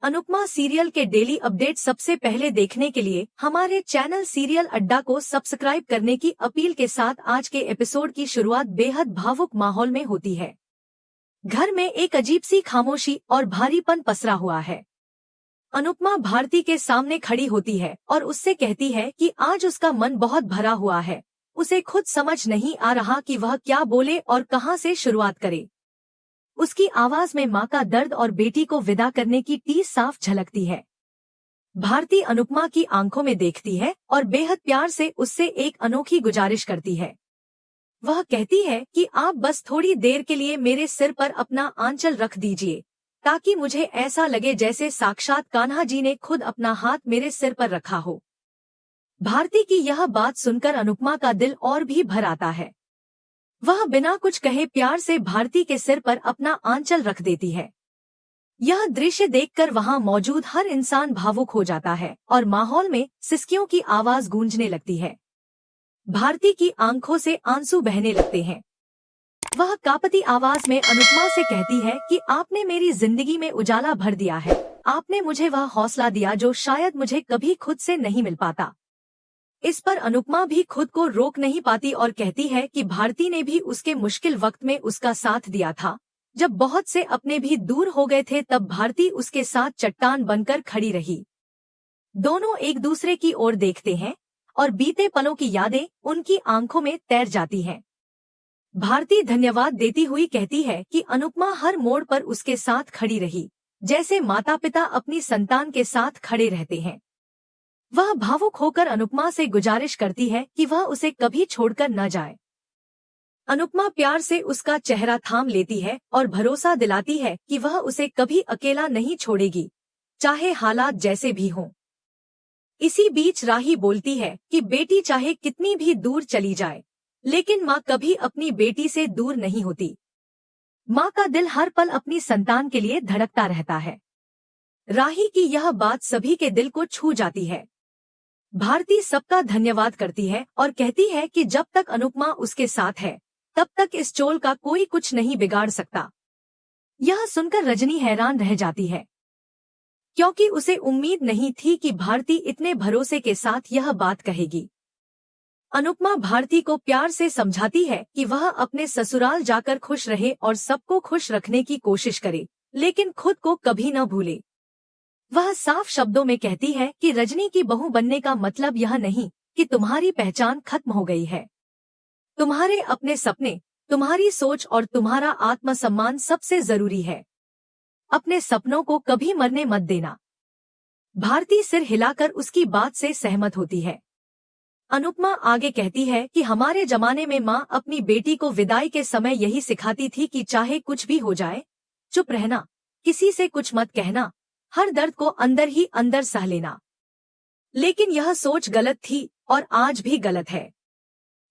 Anupama serial के daily update सबसे पहले देखने के लिए हमारे चैनल सीरियल अड्डा को सब्सक्राइब करने की अपील के साथ आज के एपिसोड की शुरुआत बेहद भावुक माहौल में होती है। घर में एक अजीब सी खामोशी और भारीपन पसरा हुआ है। अनुपमा भारती के सामने खड़ी होती है और उससे कहती है कि आज उसका मन बहुत भरा हुआ है। उसे खुद समझ नहीं आ रहा कि वह क्या बोले और कहां से शुरुआत करे। उसकी आवाज में मां का दर्द और बेटी को विदा करने की टीस साफ झलकती है। भारती अनुपमा की आंखों में देखती है और बेहद प्यार से उससे एक अनोखी गुजारिश करती है। वह कहती है कि आप बस थोड़ी देर के लिए मेरे सिर पर अपना आंचल रख दीजिए, ताकि मुझे ऐसा लगे जैसे साक्षात कान्हा जी ने खुद अपना हाथ मेरे सिर पर रखा हो। भारती की यह बात सुनकर अनुपमा का दिल और भी भर आता है। वह बिना कुछ कहे प्यार से भारती के सिर पर अपना आंचल रख देती है। यह दृश्य देखकर वहां मौजूद हर इंसान भावुक हो जाता है और माहौल में सिसकियों की आवाज गूंजने लगती है। भारती की आंखों से आंसू बहने लगते हैं। वह कांपती आवाज में अनुपमा से कहती है कि आपने मेरी जिंदगी में उजाला भर दिया है। आपने मुझे वह हौसला दिया जो शायद मुझे कभी खुद से नहीं मिल पाता। इस पर अनुपमा भी खुद को रोक नहीं पाती और कहती है कि भारती ने भी उसके मुश्किल वक्त में उसका साथ दिया था। जब बहुत से अपने भी दूर हो गए थे तब भारती उसके साथ चट्टान बनकर खड़ी रही। दोनों एक दूसरे की ओर देखते हैं और बीते पलों की यादें उनकी आंखों में तैर जाती हैं। भारती धन्यवाद देती हुई कहती है कि अनुपमा हर मोड़ पर उसके साथ खड़ी रही, जैसे माता पिता अपनी संतान के साथ खड़े रहते हैं। वह भावुक होकर अनुपमा से गुजारिश करती है कि वह उसे कभी छोड़कर न जाए। अनुपमा प्यार से उसका चेहरा थाम लेती है और भरोसा दिलाती है कि वह उसे कभी अकेला नहीं छोड़ेगी, चाहे हालात जैसे भी हों। इसी बीच राही बोलती है कि बेटी चाहे कितनी भी दूर चली जाए, लेकिन माँ कभी अपनी बेटी से दूर नहीं होती। माँ का दिल हर पल अपनी संतान के लिए धड़कता रहता है। राही की यह बात सभी के दिल को छू जाती है। भारती सबका धन्यवाद करती है और कहती है कि जब तक अनुपमा उसके साथ है तब तक इस चोल का कोई कुछ नहीं बिगाड़ सकता। यह सुनकर रजनी हैरान रह जाती है, क्योंकि उसे उम्मीद नहीं थी कि भारती इतने भरोसे के साथ यह बात कहेगी। अनुपमा भारती को प्यार से समझाती है कि वह अपने ससुराल जाकर खुश रहे और सबको खुश रखने की कोशिश करे, लेकिन खुद को कभी न भूले। वह साफ शब्दों में कहती है कि रजनी की बहू बनने का मतलब यह नहीं कि तुम्हारी पहचान खत्म हो गई है। तुम्हारे अपने सपने, तुम्हारी सोच और तुम्हारा आत्मसम्मान सबसे जरूरी है। अपने सपनों को कभी मरने मत देना। भारती सिर हिलाकर उसकी बात से सहमत होती है। अनुपमा आगे कहती है कि हमारे जमाने में माँ अपनी बेटी को विदाई के समय यही सिखाती थी कि चाहे कुछ भी हो जाए, चुप रहना, किसी से कुछ मत कहना, हर दर्द को अंदर ही अंदर सह लेना। लेकिन यह सोच गलत थी और आज भी गलत है।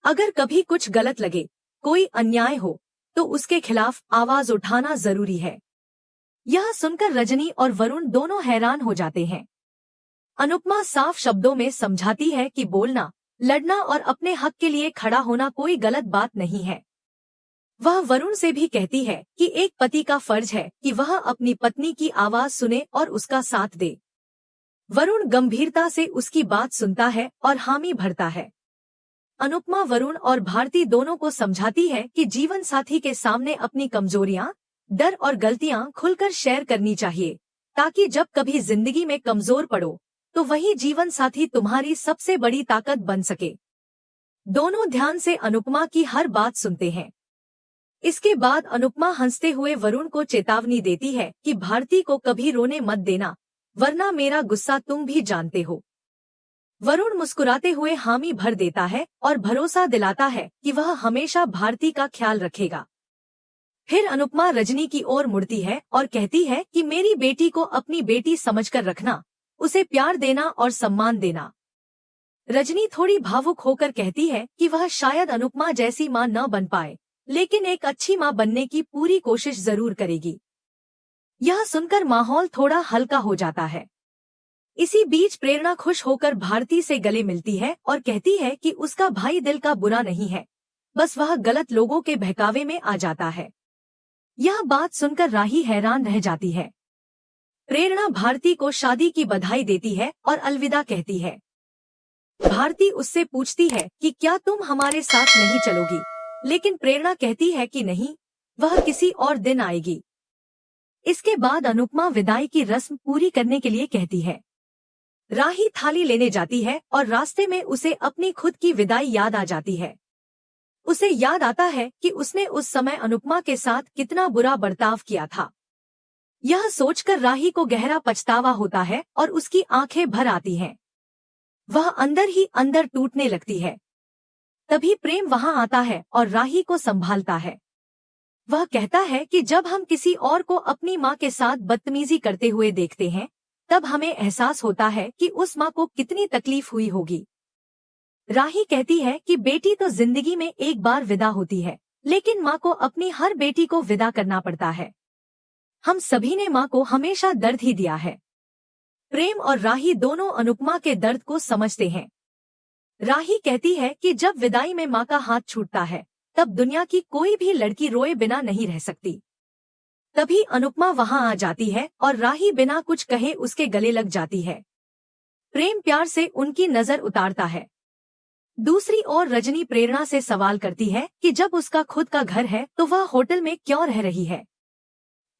अगर कभी कुछ गलत लगे, कोई अन्याय हो, तो उसके खिलाफ आवाज उठाना जरूरी है। यह सुनकर रजनी और वरुण दोनों हैरान हो जाते हैं। अनुपमा साफ शब्दों में समझाती है कि बोलना, लड़ना और अपने हक के लिए खड़ा होना कोई गलत बात नहीं है। वह वरुण से भी कहती है कि एक पति का फर्ज है कि वह अपनी पत्नी की आवाज सुने और उसका साथ दे। वरुण गंभीरता से उसकी बात सुनता है और हामी भरता है। अनुपमा वरुण और भारती दोनों को समझाती है कि जीवन साथी के सामने अपनी कमजोरियां, डर और गलतियां खुलकर शेयर करनी चाहिए, ताकि जब कभी जिंदगी में कमजोर पड़ो तो वही जीवन साथी तुम्हारी सबसे बड़ी ताकत बन सके। दोनों ध्यान से अनुपमा की हर बात सुनते हैं। इसके बाद अनुपमा हंसते हुए वरुण को चेतावनी देती है कि भारती को कभी रोने मत देना, वरना मेरा गुस्सा तुम भी जानते हो। वरुण मुस्कुराते हुए हामी भर देता है और भरोसा दिलाता है कि वह हमेशा भारती का ख्याल रखेगा। फिर अनुपमा रजनी की ओर मुड़ती है और कहती है कि मेरी बेटी को अपनी बेटी समझकर रखना, उसे प्यार देना और सम्मान देना। रजनी थोड़ी भावुक होकर कहती है कि वह शायद अनुपमा जैसी मां न बन पाए, लेकिन एक अच्छी मां बनने की पूरी कोशिश जरूर करेगी। यह सुनकर माहौल थोड़ा हल्का हो जाता है। इसी बीच प्रेरणा खुश होकर भारती से गले मिलती है और कहती है कि उसका भाई दिल का बुरा नहीं है, बस वह गलत लोगों के बहकावे में आ जाता है। यह बात सुनकर राही हैरान रह जाती है। प्रेरणा भारती को शादी की बधाई देती है और अलविदा कहती है। भारती उससे पूछती है कि क्या तुम हमारे साथ नहीं चलोगी, लेकिन प्रेरणा कहती है कि नहीं, वह किसी और दिन आएगी। इसके बाद अनुपमा विदाई की रस्म पूरी करने के लिए कहती है। राही थाली लेने जाती है और रास्ते में उसे अपनी खुद की विदाई याद आ जाती है। उसे याद आता है कि उसने उस समय अनुपमा के साथ कितना बुरा बर्ताव किया था। यह सोचकर राही को गहरा पछतावा होता है और उसकी आंखें भर आती हैं। वह अंदर ही अंदर टूटने लगती है। तभी प्रेम वहां आता है और राही को संभालता है। वह कहता है कि जब हम किसी और को अपनी माँ के साथ बदतमीजी करते हुए देखते हैं, तब हमें एहसास होता है कि उस माँ को कितनी तकलीफ हुई होगी। राही कहती है कि बेटी तो जिंदगी में एक बार विदा होती है, लेकिन माँ को अपनी हर बेटी को विदा करना पड़ता है। हम सभी ने माँ को हमेशा दर्द ही दिया है। प्रेम और राही दोनों अनुपमा के दर्द को समझते हैं। राही कहती है कि जब विदाई में माँ का हाथ छूटता है, तब दुनिया की कोई भी लड़की रोए बिना नहीं रह सकती। तभी अनुपमा वहां आ जाती है और राही बिना कुछ कहे उसके गले लग जाती है। प्रेम प्यार से उनकी नजर उतारता है। दूसरी ओर रजनी प्रेरणा से सवाल करती है कि जब उसका खुद का घर है तो वह होटल में क्यों रह रही है।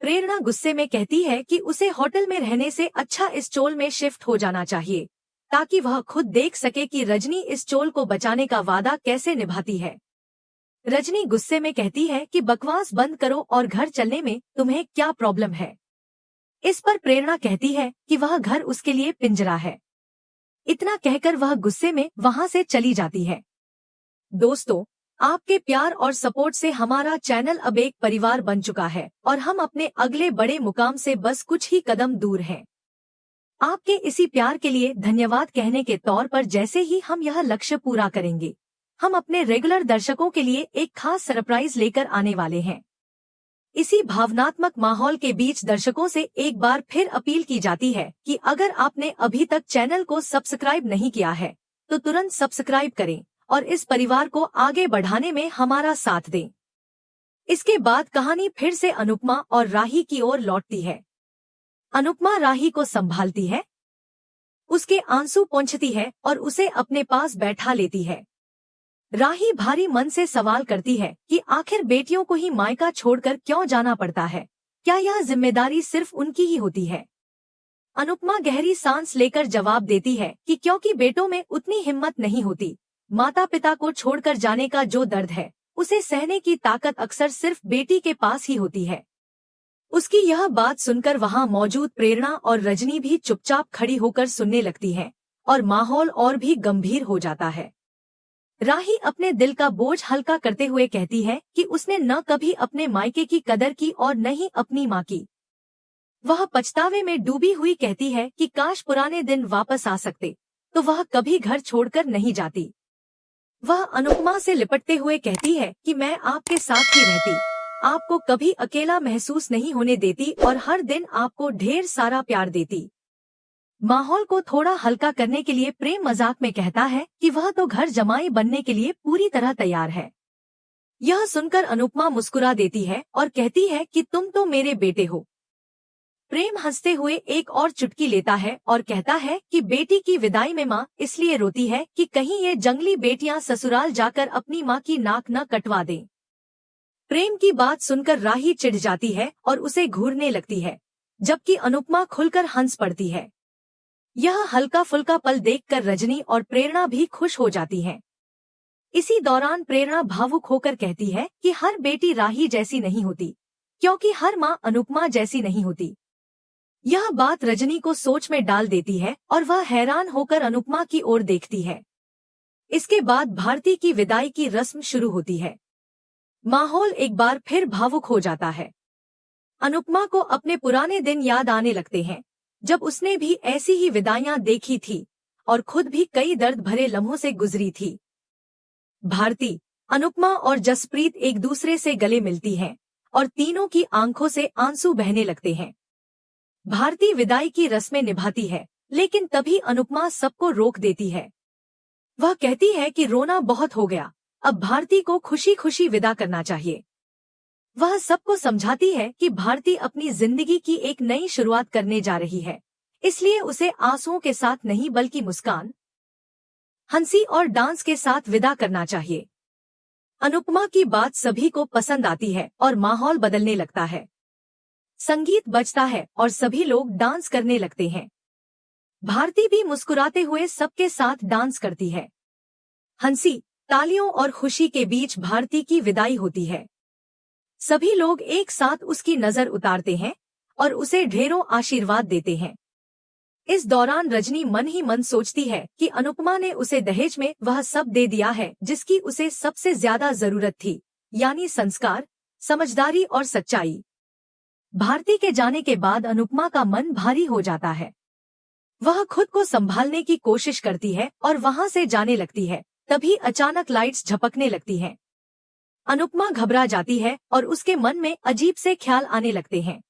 प्रेरणा गुस्से में कहती है कि उसे होटल में रहने से अच्छा इस चोल में शिफ्ट हो जाना चाहिए, ताकि वह खुद देख सके कि रजनी इस चोल को बचाने का वादा कैसे निभाती है। रजनी गुस्से में कहती है कि बकवास बंद करो और घर चलने में तुम्हें क्या प्रॉब्लम है। इस पर प्रेरणा कहती है कि वह घर उसके लिए पिंजरा है। इतना कहकर वह गुस्से में वहां से चली जाती है। दोस्तों, आपके प्यार और सपोर्ट से हमारा चैनल अब एक परिवार बन चुका है और हम अपने अगले बड़े मुकाम से बस कुछ ही कदम दूर हैं। आपके इसी प्यार के लिए धन्यवाद कहने के तौर पर जैसे ही हम यह लक्ष्य पूरा करेंगे, हम अपने रेगुलर दर्शकों के लिए एक खास सरप्राइज लेकर आने वाले हैं। इसी भावनात्मक माहौल के बीच दर्शकों से एक बार फिर अपील की जाती है कि अगर आपने अभी तक चैनल को सब्सक्राइब नहीं किया है, तो तुरंत सब्सक्राइब करें और इस परिवार को आगे बढ़ाने में हमारा साथ दें। इसके बाद कहानी फिर से अनुपमा और राही की ओर लौटती है। अनुपमा राही को संभालती है, उसके आंसू पोंछती है और उसे अपने पास बैठा लेती है। राही भारी मन से सवाल करती है कि आखिर बेटियों को ही मायका छोड़कर क्यों जाना पड़ता है, क्या यह जिम्मेदारी सिर्फ उनकी ही होती है। अनुपमा गहरी सांस लेकर जवाब देती है कि क्योंकि बेटों में उतनी हिम्मत नहीं होती। माता पिता को छोड़कर जाने का जो दर्द है, उसे सहने की ताकत अक्सर सिर्फ बेटी के पास ही होती है। उसकी यह बात सुनकर वहां मौजूद प्रेरणा और रजनी भी चुपचाप खड़ी होकर सुनने लगती हैं और माहौल और भी गंभीर हो जाता है। राही अपने दिल का बोझ हल्का करते हुए कहती है कि उसने न कभी अपने मायके की कदर की और न ही अपनी माँ की। वह पछतावे में डूबी हुई कहती है कि काश पुराने दिन वापस आ सकते, तो वह कभी घर छोड़कर नहीं जाती। वह अनुपमा से लिपटते हुए कहती है कि मैं आपके साथ ही रहती, आपको कभी अकेला महसूस नहीं होने देती और हर दिन आपको ढेर सारा प्यार देती। माहौल को थोड़ा हल्का करने के लिए प्रेम मजाक में कहता है कि वह तो घर जमाई बनने के लिए पूरी तरह तैयार है। यह सुनकर अनुपमा मुस्कुरा देती है और कहती है कि तुम तो मेरे बेटे हो। प्रेम हंसते हुए एक और चुटकी लेता है और कहता है कि बेटी की विदाई में माँ इसलिए रोती है कि कहीं ये जंगली बेटियां ससुराल जाकर अपनी माँ की नाक न कटवा दें। प्रेम की बात सुनकर राही चिढ़ जाती है और उसे घूरने लगती है, जबकि अनुपमा खुलकर हंस पड़ती है। यह हल्का फुल्का पल देखकर रजनी और प्रेरणा भी खुश हो जाती हैं। इसी दौरान प्रेरणा भावुक होकर कहती है कि हर बेटी राही जैसी नहीं होती, क्योंकि हर माँ अनुपमा जैसी नहीं होती। यह बात रजनी को सोच में डाल देती है और वह हैरान होकर अनुपमा की ओर देखती है। इसके बाद भारती की विदाई की रस्म शुरू होती है। माहौल एक बार फिर भावुक हो जाता है। अनुपमा को अपने पुराने दिन याद आने लगते हैं, जब उसने भी ऐसी ही विदाइयां देखी थी और खुद भी कई दर्द भरे लम्हों से गुजरी थी। भारती, अनुपमा और जसप्रीत एक दूसरे से गले मिलती हैं और तीनों की आंखों से आंसू बहने लगते हैं। भारती विदाई की रस्में निभाती है, लेकिन तभी अनुपमा सबको रोक देती है। वह कहती है कि रोना बहुत हो गया, अब भारती को खुशी खुशी विदा करना चाहिए। वह सबको समझाती है कि भारती अपनी जिंदगी की एक नई शुरुआत करने जा रही है, इसलिए उसे आंसुओं के साथ नहीं बल्कि मुस्कान, हंसी और डांस के साथ विदा करना चाहिए। अनुपमा की बात सभी को पसंद आती है और माहौल बदलने लगता है। संगीत बजता है और सभी लोग डांस करने लगते हैं। भारती भी मुस्कुराते हुए सबके साथ डांस करती है। हंसी, तालियों और खुशी के बीच भारती की विदाई होती है। सभी लोग एक साथ उसकी नजर उतारते हैं और उसे ढेरों आशीर्वाद देते हैं। इस दौरान रजनी मन ही मन सोचती है कि अनुपमा ने उसे दहेज में वह सब दे दिया है जिसकी उसे सबसे ज्यादा जरूरत थी, यानी संस्कार, समझदारी और सच्चाई। भारती के जाने के बाद अनुपमा का मन भारी हो जाता है। वह खुद को संभालने की कोशिश करती है और वहां से जाने लगती है। तभी अचानक लाइट्स झपकने लगती हैं। अनुपमा घबरा जाती है और उसके मन में अजीब से ख्याल आने लगते हैं।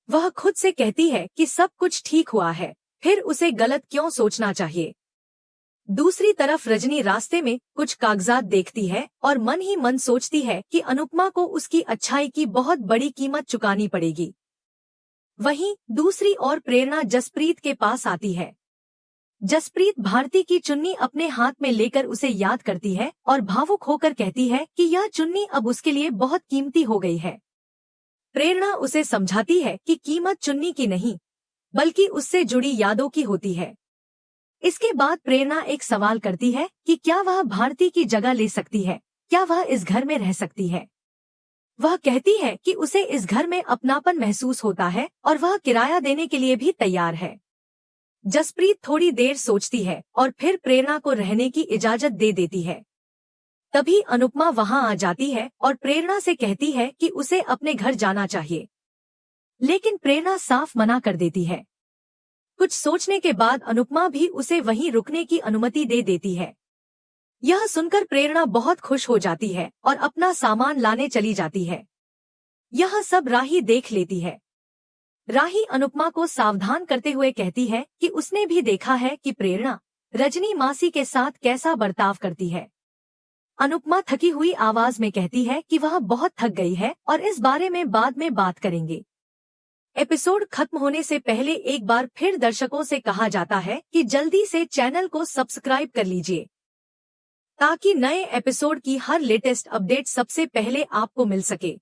वह खुद से कहती है कि सब कुछ ठीक हुआ है, फिर उसे गलत क्यों सोचना चाहिए। दूसरी तरफ रजनी रास्ते में कुछ कागजात देखती है और मन ही मन सोचती है कि अनुपमा को उसकी अच्छाई की बहुत बड़ी कीमत चुकानी पड़ेगी। वहीं दूसरी ओर प्रेरणा जसप्रीत के पास आती है। जसप्रीत भारती की चुन्नी अपने हाथ में लेकर उसे याद करती है और भावुक होकर कहती है कि यह चुन्नी अब उसके लिए बहुत कीमती हो गई है। प्रेरणा उसे समझाती है कि कीमत चुन्नी की नहीं, बल्कि उससे जुड़ी यादों की होती है। इसके बाद प्रेरणा एक सवाल करती है कि क्या वह भारती की जगह ले सकती है, क्या वह इस घर में रह सकती है। वह कहती है कि उसे इस घर में अपनापन महसूस होता है और वह किराया देने के लिए भी तैयार है। जसप्रीत थोड़ी देर सोचती है और फिर प्रेरणा को रहने की इजाजत दे देती है। तभी अनुपमा वहां आ जाती है और प्रेरणा से कहती है कि उसे अपने घर जाना चाहिए, लेकिन प्रेरणा साफ मना कर देती है। कुछ सोचने के बाद अनुपमा भी उसे वहीं रुकने की अनुमति दे देती है। यह सुनकर प्रेरणा बहुत खुश हो जाती है और अपना सामान लाने चली जाती है। यह सब राही देख लेती है। राही अनुपमा को सावधान करते हुए कहती है कि उसने भी देखा है कि प्रेरणा रजनी मासी के साथ कैसा बर्ताव करती है। अनुपमा थकी हुई आवाज में कहती है कि वह बहुत थक गई है और इस बारे में बाद में बात करेंगे। एपिसोड खत्म होने से पहले एक बार फिर दर्शकों से कहा जाता है कि जल्दी से चैनल को सब्सक्राइब कर लीजिए, ताकि नए एपिसोड की हर लेटेस्ट अपडेट सबसे पहले आपको मिल सके।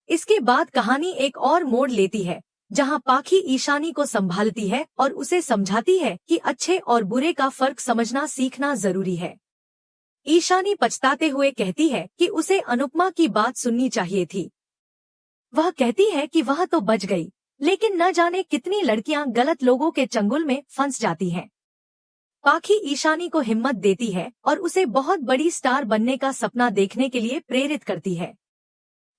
इसके बाद कहानी एक और मोड़ लेती है, जहां पाखी ईशानी को संभालती है और उसे समझाती है कि अच्छे और बुरे का फर्क समझना सीखना जरूरी है। ईशानी पछताते हुए कहती है कि उसे अनुपमा की बात सुननी चाहिए थी। वह कहती है कि वह तो बच गई, लेकिन न जाने कितनी लड़कियां गलत लोगों के चंगुल में फंस जाती हैं। पाखी ईशानी को हिम्मत देती है और उसे बहुत बड़ी स्टार बनने का सपना देखने के लिए प्रेरित करती है।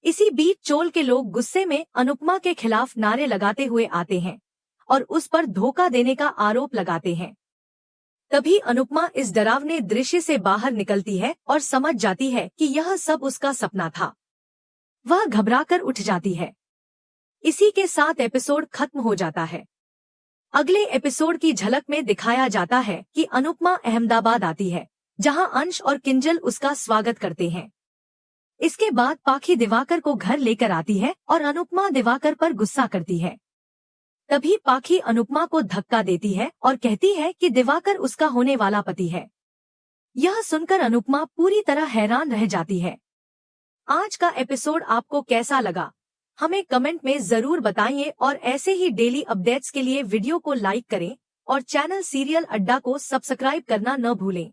इसी बीच चोल के लोग गुस्से में अनुपमा के खिलाफ नारे लगाते हुए आते हैं और उस पर धोखा देने का आरोप लगाते हैं। तभी अनुपमा इस डरावने दृश्य से बाहर निकलती है और समझ जाती है कि यह सब उसका सपना था। वह घबराकर उठ जाती है। इसी के साथ एपिसोड खत्म हो जाता है। अगले एपिसोड की झलक में दिखाया जाता है कि अनुपमा अहमदाबाद आती है, जहां अंश और किंजल उसका स्वागत करते हैं। इसके बाद पाखी दिवाकर को घर लेकर आती है और अनुपमा दिवाकर पर गुस्सा करती है। तभी पाखी अनुपमा को धक्का देती है और कहती है कि दिवाकर उसका होने वाला पति है। यह सुनकर अनुपमा पूरी तरह हैरान रह जाती है। आज का एपिसोड आपको कैसा लगा, हमें कमेंट में जरूर बताइए और ऐसे ही डेली अपडेट्स के लिए वीडियो को लाइक करें और चैनल सीरियल अड्डा को सब्सक्राइब करना न भूलें।